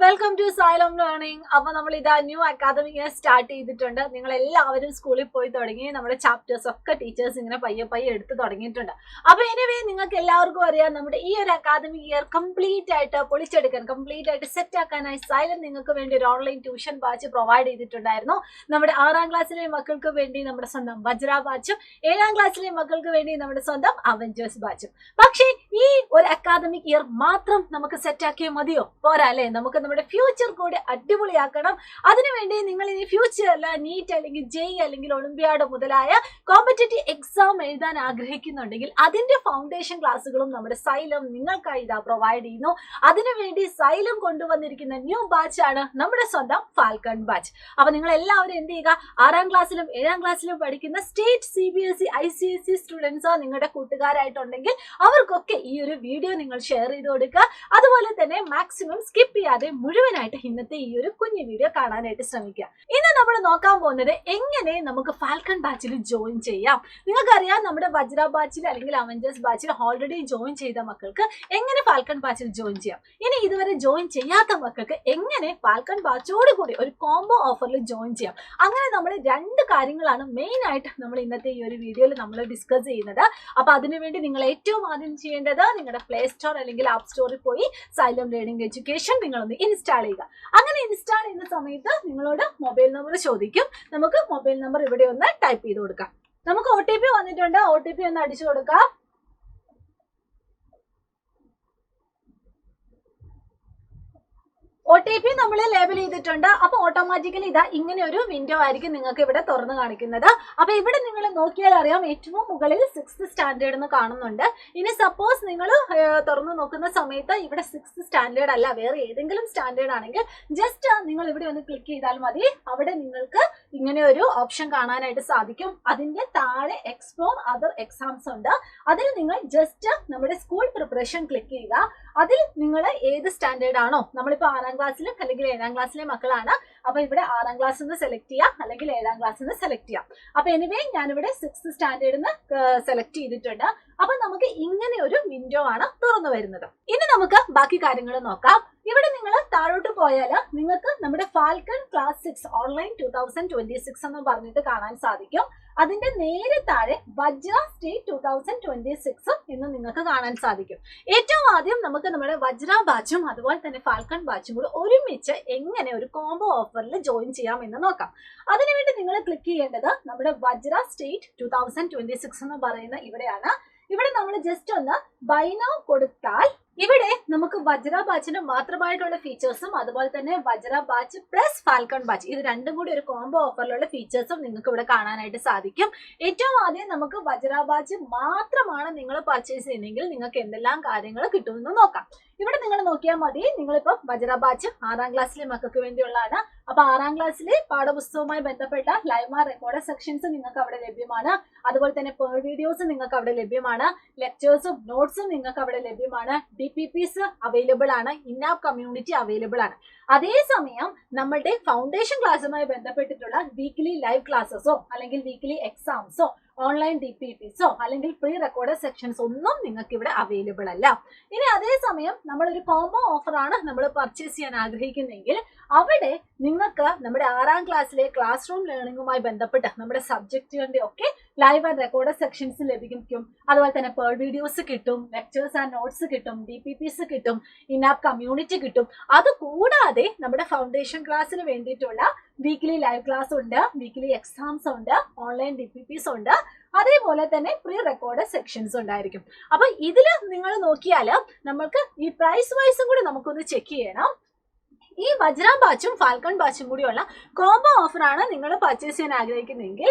Welcome to xylem learning. അപ്പൊ നമ്മൾ ഇതാ ന്യൂ അക്കാദമിക് ഇയർ സ്റ്റാർട്ട് ചെയ്തിട്ടുണ്ട്. നിങ്ങൾ എല്ലാവരും സ്കൂളിൽ പോയി തുടങ്ങി. നമ്മുടെ ചാപ്റ്റേഴ്സ് ഒക്കെ ടീച്ചേഴ്സ് ഇങ്ങനെ പയ്യെ എടുത്ത് തുടങ്ങിയിട്ടുണ്ട്. അപ്പൊ എനിവേ നിങ്ങൾക്ക് എല്ലാവർക്കും അറിയാം, നമ്മുടെ ഈ ഒരു അക്കാദമിക് ഇയർ കംപ്ലീറ്റ് ആയിട്ട് പൊളിച്ചെടുക്കാൻ, കംപ്ലീറ്റ് ആയിട്ട് സെറ്റ് ആക്കാനായി സൈലം നിങ്ങൾക്ക് വേണ്ടി ഒരു ഓൺലൈൻ ട്യൂഷൻ ബാച്ച് പ്രൊവൈഡ് ചെയ്തിട്ടുണ്ടായിരുന്നു. നമ്മുടെ 6ാം ക്ലാസ്സിലെ മക്കൾക്ക് വേണ്ടി നമ്മുടെ സ്വന്തം വജ്ര ബാച്ചും 7ാം ക്ലാസ്സിലെ മക്കൾക്ക് വേണ്ടി നമ്മുടെ സ്വന്തം അവഞ്ചേഴ്സ് ബാച്ചും. പക്ഷേ ഈ ഒരു അക്കാദമിക് ഇയർ മാത്രം നമുക്ക് സെറ്റ് ആക്കിയാൽ മതിയോ? പോരാ അല്ലേ? നമുക്ക് നമ്മുടെ ഫ്യൂച്ചർ കൂടി അടിപൊളിയാക്കണം. അതിനുവേണ്ടി നിങ്ങൾ ഇനി ഫ്യൂച്ചറിൽ നീറ്റ് അല്ലെങ്കിൽ ജെഇ അല്ലെങ്കിൽ ഒളിമ്പ്യാഡ് മുതലായ കോമ്പറ്റേറ്റീവ് എക്സാം എഴുതാൻ ആഗ്രഹിക്കുന്നുണ്ടെങ്കിൽ അതിന്റെ ഫൗണ്ടേഷൻ ക്ലാസ്സുകളും നമ്മുടെ സൈലം നിങ്ങൾക്കായി ഇതാ പ്രൊവൈഡ് ചെയ്യുന്നു. അതിനുവേണ്ടി സൈലം കൊണ്ടുവന്നിരിക്കുന്ന ന്യൂ ബാച്ച് ആണ് നമ്മുടെ സ്വന്തം ഫാൽക്കൺ ബാച്ച്. അപ്പൊ നിങ്ങൾ എല്ലാവരും എന്ത് ചെയ്യുക, 6ാം ക്ലാസ്സിലും 7ാം ക്ലാസ്സിലും പഠിക്കുന്ന സ്റ്റേറ്റ് CBSE ICSE സ്റ്റുഡൻസോ നിങ്ങളുടെ കൂട്ടുകാരായിട്ടുണ്ടെങ്കിൽ അവർക്കൊക്കെ ഈ ഒരു വീഡിയോ നിങ്ങൾ ഷെയർ ചെയ്ത് കൊടുക്കുക. അതുപോലെ തന്നെ മാക്സിമം സ്കിപ്പ് ചെയ്യാതെ മുഴുവനായിട്ട് ഇന്നത്തെ ഈ ഒരു കുഞ്ഞു വീഡിയോ കാണാനായിട്ട് ശ്രമിക്കുക. ഇന്ന് നമ്മൾ നോക്കാൻ പോകുന്നത് എങ്ങനെ നമുക്ക് ഫാൽക്കൺ ബാച്ചിൽ ജോയിൻ ചെയ്യാം. നിങ്ങൾക്കറിയാം, നമ്മുടെ വജ്ര ബാച്ചിൽ അല്ലെങ്കിൽ അവഞ്ചേഴ്സ് ബാച്ചിൽ ഓൾറെഡി ജോയിൻ ചെയ്ത മക്കൾക്ക് എങ്ങനെ ഫാൽക്കൺ ബാച്ചിൽ ജോയിൻ ചെയ്യാം. ഇനി ഇതുവരെ ജോയിൻ ചെയ്യാത്ത മക്കൾക്ക് എങ്ങനെ ഫാൽക്കൺ ബാച്ചോട് കൂടി ഒരു കോംബോ ഓഫറിൽ ജോയിൻ ചെയ്യാം. അങ്ങനെ നമ്മൾ 2 കാര്യങ്ങളാണ് മെയിൻ ആയിട്ട് നമ്മൾ ഇന്നത്തെ ഈ ഒരു വീഡിയോയിൽ നമ്മൾ ഡിസ്കസ് ചെയ്യുന്നത്. അപ്പൊ അതിനുവേണ്ടി നിങ്ങൾ ഏറ്റവും ആദ്യം ചെയ്യേണ്ടത് നിങ്ങളുടെ പ്ലേ സ്റ്റോർ അല്ലെങ്കിൽ ആപ്പ് സ്റ്റോറിൽ പോയി സൈലം ലേണിംഗ് എഡ്യൂക്കേഷൻ നിങ്ങളൊന്ന് ഇൻസ്റ്റാൾ ചെയ്യുക. അങ്ങനെ ഇൻസ്റ്റാൾ ചെയ്യുന്ന സമയത്ത് നിങ്ങളോട് മൊബൈൽ നമ്പർ ചോദിക്കും. നമുക്ക് മൊബൈൽ നമ്പർ ഇവിടെ ഒന്ന് ടൈപ്പ് ചെയ്ത് കൊടുക്കാം. നമുക്ക് OTP വന്നിട്ടുണ്ട്. OTP ഒന്ന് അടിച്ചു കൊടുക്കാം. OTP നമ്മൾ ലേബൽ ചെയ്തിട്ടുണ്ട്. അപ്പൊ ഓട്ടോമാറ്റിക്കലി ഇതാ ഇങ്ങനെ ഒരു വിൻഡോ ആയിരിക്കും നിങ്ങൾക്ക് ഇവിടെ തുറന്നു കാണിക്കുന്നത്. അപ്പൊ ഇവിടെ നിങ്ങൾ നോക്കിയാൽ അറിയാം, ഏറ്റവും മുകളിൽ 6th സ്റ്റാൻഡേർഡ് എന്ന് കാണുന്നുണ്ട്. ഇനി സപ്പോസ് നിങ്ങൾ തുറന്നു നോക്കുന്ന സമയത്ത് ഇവിടെ 6th സ്റ്റാൻഡേർഡ് അല്ല, വേറെ ഏതെങ്കിലും സ്റ്റാൻഡേർഡ് ആണെങ്കിൽ ജസ്റ്റ് നിങ്ങൾ ഇവിടെ ഒന്ന് ക്ലിക്ക് ചെയ്താൽ മതി. അവിടെ നിങ്ങൾക്ക് ഇങ്ങനെ ഒരു ഓപ്ഷൻ കാണാനായിട്ട് സാധിക്കും. അതിന്റെ താഴെ എക്സ്പ്ലോർ അതർ എക്സാംസ് ഉണ്ട്. അതിൽ നിങ്ങൾ ജസ്റ്റ് നമ്മുടെ സ്കൂൾ പ്രിപ്പറേഷൻ ക്ലിക്ക് ചെയ്യുക. അതിൽ നിങ്ങൾ ഏത് സ്റ്റാൻഡേർഡ് ആണോ, നമ്മളിപ്പോ 6ാം ക്ലാസ്സിലും അല്ലെങ്കിൽ 7ാം ക്ലാസ്സിലെ മക്കളാണ്, അപ്പൊ ഇവിടെ 6ാം ക്ലാസ്സിൽ നിന്ന് സെലക്ട് ചെയ്യാം അല്ലെങ്കിൽ 7ാം ക്ലാസ്സിൽ നിന്ന് സെലക്ട് ചെയ്യാം. അപ്പൊ എനിവേ ഞാനിവിടെ 6th സ്റ്റാൻഡേർഡിൽ നിന്ന് സെലക്ട് ചെയ്തിട്ടുണ്ട്. അപ്പൊ നമുക്ക് ഇങ്ങനെ ഒരു വിൻഡോ ആണ് തുറന്നു വരുന്നത്. ഇനി നമുക്ക് ബാക്കി കാര്യങ്ങൾ നോക്കാം. ഇവിടെ നിങ്ങൾ താഴോട്ട് പോയാൽ നിങ്ങൾക്ക് നമ്മുടെ ഫാൽക്കൺ ക്ലാസ് 6 ഓൺലൈൻ 2026 എന്ന് പറഞ്ഞിട്ട് കാണാൻ സാധിക്കും. അതിന്റെ നേരെ താഴെ വജ്ര സ്റ്റേറ്റ് 2026 എന്ന് നിങ്ങൾക്ക് കാണാൻ സാധിക്കും. ഏറ്റവും ആദ്യം നമുക്ക് നമ്മുടെ വജ്ര ബാച്ചും അതുപോലെ തന്നെ ഫാൽക്കൺ ബാച്ചും കൂടി ഒരുമിച്ച് എങ്ങനെ ഒരു കോംബോ ഓഫറിൽ ജോയിൻ ചെയ്യാം എന്ന് നോക്കാം. അതിനുവേണ്ടി നിങ്ങൾ ക്ലിക്ക് ചെയ്യേണ്ടത് നമ്മുടെ വജ്ര സ്റ്റേറ്റ് 2026 എന്ന് പറയുന്ന ഇവിടെയാണ്. ഇവിടെ നമ്മൾ ജസ്റ്റ് ഒന്ന് ബൈ നൗ കൊടുത്താൽ ഇവിടെ നമുക്ക് വജ്ര ബാച്ചിന് മാത്രമായിട്ടുള്ള ഫീച്ചേഴ്സും അതുപോലെ തന്നെ വജ്ര ബാച്ച് പ്ലസ് ഫാൽക്കൺ ബാച്ച് ഇത് രണ്ടും കൂടി ഒരു കോംബോ ഓഫറിലുള്ള ഫീച്ചേഴ്സും നിങ്ങൾക്ക് ഇവിടെ കാണാനായിട്ട് സാധിക്കും. ഏറ്റവും ആദ്യം നമുക്ക് വജ്ര ബാച്ച് മാത്രമാണ് നിങ്ങൾ പർച്ചേസ് ചെയ്യുന്നതെങ്കിൽ നിങ്ങൾക്ക് എന്തെല്ലാം കാര്യങ്ങൾ കിട്ടുമെന്ന് നോക്കാം. ഇവിടെ നിങ്ങൾ നോക്കിയാൽ മതി. നിങ്ങളിപ്പോ വജ്ര ബാച്ച് 6ാം ക്ലാസ്സിലെ മക്കൾക്ക് വേണ്ടിയുള്ളതാണ്. അപ്പൊ 6ാം ക്ലാസ്സിലെ പാഠപുസ്തകവുമായി ബന്ധപ്പെട്ട ലൈവ് റെക്കോർഡ് സെക്ഷൻസ് നിങ്ങൾക്ക് അവിടെ ലഭ്യമാണ്. അതുപോലെ തന്നെ പേർ വീഡിയോസ് നിങ്ങൾക്ക് അവിടെ ലഭ്യമാണ്. ലെക്ചേഴ്സും നോട്ട്സും നിങ്ങൾക്ക് അവിടെ ലഭ്യമാണ്. DPPs അവൈലബിൾ ആണ്. ഇന്നാപ്പ് കമ്മ്യൂണിറ്റി അവൈലബിൾ ആണ്. അതേസമയം നമ്മളുടെ ഫൗണ്ടേഷൻ ക്ലാസ്സുമായി ബന്ധപ്പെട്ടിട്ടുള്ള വീക്ക്ലി ലൈവ് ക്ലാസ്സസോ അല്ലെങ്കിൽ വീക്ക്ലി എക്സാംസോ ഓൺലൈൻ DPPsോ അല്ലെങ്കിൽ പ്രീ റെക്കോർഡ് സെക്ഷൻസ് ഒന്നും നിങ്ങൾക്ക് ഇവിടെ അവൈലബിൾ അല്ല. ഇനി അതേസമയം നമ്മളൊരു കോംബോ ഓഫറാണ് നമ്മൾ പർച്ചേസ് ചെയ്യാൻ ആഗ്രഹിക്കുന്നെങ്കിൽ അവിടെ നിങ്ങൾക്ക് നമ്മുടെ 6ാം ക്ലാസ്സിലെ ക്ലാസ് റൂം ലേണിംഗുമായി ബന്ധപ്പെട്ട് നമ്മുടെ സബ്ജക്റ്റുകളുടെ ഒക്കെ ലൈവ് ആൻഡ് റെക്കോർഡ് സെക്ഷൻസ് ലഭിക്കും. അതുപോലെ തന്നെ പേർ വീഡിയോസ് കിട്ടും, ലെക്ചേഴ്സ് ആൻഡ് നോട്ട്സ് കിട്ടും, DPPs കിട്ടും, ഇനാപ്പ് കമ്മ്യൂണിറ്റി കിട്ടും. അതുകൂടാതെ നമ്മുടെ ഫൗണ്ടേഷൻ ക്ലാസ്സിന് വേണ്ടിയിട്ടുള്ള വീക്ക്ലി ലൈവ് ക്ലാസ് ഉണ്ട്, വീക്ക്ലി എക്സാംസ് ഉണ്ട്, ഓൺലൈൻ DPPs ഉണ്ട്, അതേപോലെ തന്നെ പ്രീ റെക്കോർഡ് സെക്ഷൻസ് ഉണ്ടായിരിക്കും. അപ്പൊ ഇതിൽ നിങ്ങൾ നോക്കിയാൽ നമ്മൾക്ക് ഈ പ്രൈസ് വൈസും കൂടി നമുക്കൊന്ന് ചെക്ക് ചെയ്യണം. ഈ വജ്ര ബാച്ചും ഫാൽക്കൺ ബാച്ചും കൂടിയുള്ള കോംബോ ഓഫറാണ് നിങ്ങൾ പർച്ചേസ് ചെയ്യാൻ ആഗ്രഹിക്കുന്നതെങ്കിൽ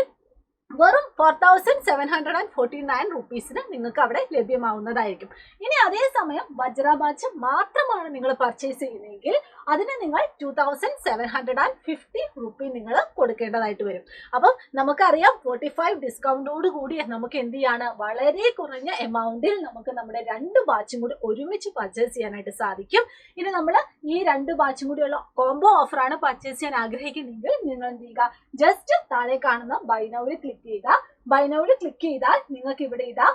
വെറും 4749 റുപ്പീസിന് നിങ്ങൾക്ക് അവിടെ ലഭ്യമാവുന്നതായിരിക്കും. ഇനി അതേസമയം വജ്ര ബാച്ച് മാത്രമാണ് നിങ്ങൾ പർച്ചേസ് ചെയ്യുന്നതെങ്കിൽ അതിന് നിങ്ങൾ 2750 റുപ്പി നിങ്ങൾ കൊടുക്കേണ്ടതായിട്ട് വരും. അപ്പം നമുക്കറിയാം 45 ഡിസ്കൗണ്ടോട് കൂടി നമുക്ക് എന്ത് ചെയ്യാണ്, വളരെ കുറഞ്ഞ എമൗണ്ടിൽ നമുക്ക് നമ്മുടെ 2 ബാച്ചും കൂടി ഒരുമിച്ച് പർച്ചേസ് ചെയ്യാനായിട്ട് സാധിക്കും. ഇനി നമ്മൾ ഈ 2 ബാച്ചും കൂടിയുള്ള കോംബോ ഓഫറാണ് പർച്ചേസ് ചെയ്യാൻ ആഗ്രഹിക്കുന്നതെങ്കിൽ നിങ്ങൾ എന്ത് ചെയ്യുക, ജസ്റ്റ് താഴെ കാണുന്ന ബൈ നൗവിൽ ക്ലിക്ക് ചെയ്യുക. ബൈ നൗവിൽ ക്ലിക്ക് ചെയ്താൽ നിങ്ങൾക്ക് ഇവിടെ ഇതാ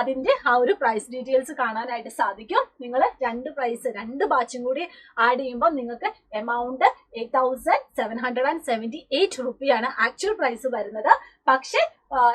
അതിന്റെ ആ ഒരു പ്രൈസ് ഡീറ്റെയിൽസ് കാണാനായിട്ട് സാധിക്കും. നിങ്ങൾ രണ്ട് ബാച്ചും കൂടി ആഡ് ചെയ്യുമ്പോൾ നിങ്ങൾക്ക് എമൗണ്ട് 8,778 റുപ്പിയാണ് ആക്ച്വൽ പ്രൈസ് വരുന്നത്. പക്ഷെ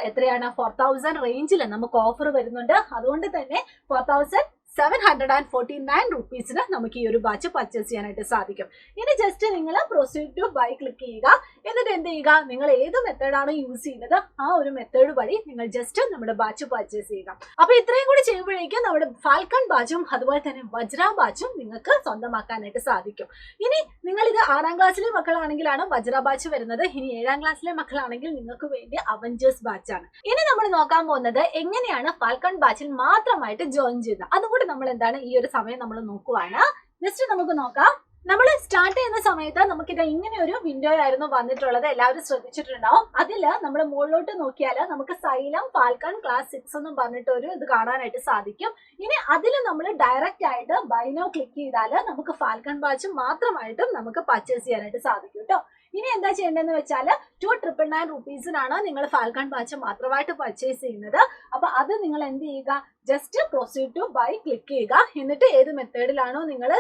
എത്രയാണ് 4,000 റേഞ്ചിൽ നമുക്ക് ഓഫർ വരുന്നുണ്ട്. അതുകൊണ്ട് തന്നെ 4,749 റുപ്പീസിന് നമുക്ക് ഈ ഒരു ബാച്ച് പർച്ചേസ് ചെയ്യാനായിട്ട് സാധിക്കും. ഇനി ജസ്റ്റ് നിങ്ങൾ പ്രൊസീഡ് ടു ബൈ ക്ലിക്ക് ചെയ്യുക. എന്നിട്ട് എന്ത് ചെയ്യുക, നിങ്ങൾ ഏത് മെത്തേഡാണ് യൂസ് ചെയ്യുന്നത് ആ ഒരു മെത്തേഡ് വഴി നിങ്ങൾ ജസ്റ്റ് നമ്മുടെ ബാച്ച് പർച്ചേസ് ചെയ്യുക. അപ്പൊ ഇത്രയും കൂടി ചെയ്യുമ്പോഴേക്കും നമ്മുടെ ഫാൽക്കൺ ബാച്ചും അതുപോലെ തന്നെ വജ്ര ബാച്ചും നിങ്ങൾക്ക് സ്വന്തമാക്കാനായിട്ട് സാധിക്കും. ഇനി നിങ്ങൾ ഇത് 6ാം ക്ലാസ്സിലെ മക്കളാണെങ്കിലാണ് വജ്ര ബാച്ച് വരുന്നത്. ഇനി 7ാം ക്ലാസ്സിലെ മക്കളാണെങ്കിൽ നിങ്ങൾക്ക് വേണ്ടി അവഞ്ചേഴ്സ് ബാച്ചാണ്. ഇനി നമ്മൾ നോക്കാൻ പോകുന്നത് എങ്ങനെയാണ് ഫാൽക്കൺ ബാച്ചിൽ മാത്രമായിട്ട് ജോയിൻ ചെയ്യുന്നത്. അതുകൂടി നമ്മൾ എന്താണ് ഈ ഒരു സമയം നമ്മൾ നോക്കുവാണ്. ജസ്റ്റ് നമുക്ക് നോക്കാം. നമ്മൾ സ്റ്റാർട്ട് ചെയ്യുന്ന സമയത്ത് നമുക്കിത് ഇങ്ങനെ ഒരു വിൻഡോ ആയിരുന്നു വന്നിട്ടുള്ളത്. എല്ലാവരും ശ്രദ്ധിച്ചിട്ടുണ്ടാവും. അതിൽ നമ്മൾ മുകളിലോട്ട് നോക്കിയാൽ നമുക്ക് സൈലം ഫാൽക്കൺ ക്ലാസ് 6 എന്നും പറഞ്ഞിട്ട് ഒരു ഇത് കാണാനായിട്ട് സാധിക്കും. ഇനി അതിൽ നമ്മൾ ഡയറക്റ്റ് ആയിട്ട് ബൈ നൗ ക്ലിക്ക് ചെയ്താൽ നമുക്ക് ഫാൽക്കൺ ബാച്ച് മാത്രമായിട്ടും നമുക്ക് പർച്ചേസ് ചെയ്യാനായിട്ട് സാധിക്കും കേട്ടോ. ഇനി എന്താ ചെയ്യേണ്ടതെന്ന് വെച്ചാൽ 2,999 റുപ്പീസിനാണ് നിങ്ങൾ ഫാൽക്കൺ ബാച്ച് മാത്രമായിട്ട് പർച്ചേസ് ചെയ്യുന്നത്. അപ്പൊ അത് നിങ്ങൾ എന്ത് ചെയ്യുക, just proceed to by click ചെയ്യുക. എന്നിട്ട് ഏത് മെത്തേഡിലാണോ നിങ്ങൾ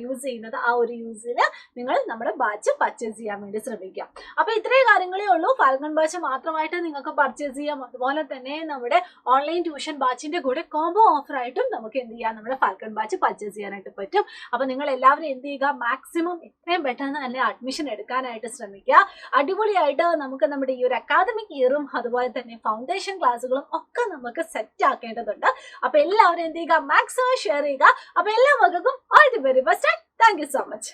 യൂസ് ചെയ്യുന്നത് ആ ഒരു യൂസിൽ നിങ്ങൾ നമ്മുടെ ബാച്ച് പർച്ചേസ് ചെയ്യാൻ വേണ്ടി ശ്രമിക്കുക. അപ്പൊ ഇത്രയും കാര്യങ്ങളേ ഉള്ളൂ. ഫാൽക്കൺ ബാച്ച് മാത്രമായിട്ട് നിങ്ങൾക്ക് പർച്ചേസ് ചെയ്യാം. അതുപോലെ തന്നെ നമ്മുടെ ഓൺലൈൻ ട്യൂഷൻ ബാച്ചിന്റെ കൂടെ കോംബോ ഓഫർ ആയിട്ടും നമുക്ക് എന്ത് ചെയ്യാം, നമ്മുടെ ഫാൽക്കൺ ബാച്ച് പർച്ചേസ് ചെയ്യാനായിട്ട് പറ്റും. അപ്പൊ നിങ്ങൾ എല്ലാവരും എന്ത് ചെയ്യുക, മാക്സിമം എത്രയും പെട്ടെന്ന് തന്നെ അഡ്മിഷൻ എടുക്കാനായിട്ട് ശ്രമിക്കുക. അടിപൊളിയായിട്ട് നമുക്ക് നമ്മുടെ ഈ ഒരു അക്കാദമിക് ഇയറും അതുപോലെ തന്നെ ഫൗണ്ടേഷൻ ക്ലാസ്സുകളും ഒക്കെ നമുക്ക് സെറ്റ് ആക്കേണ്ടതുണ്ട്. അപ്പൊ എല്ലാവരും എന്ത് ചെയ്യുക, മാക്സിമം ഷെയർ ചെയ്യുക. അപ്പൊ എല്ലാ മക്കൾക്കും all the very best. Thank you so much.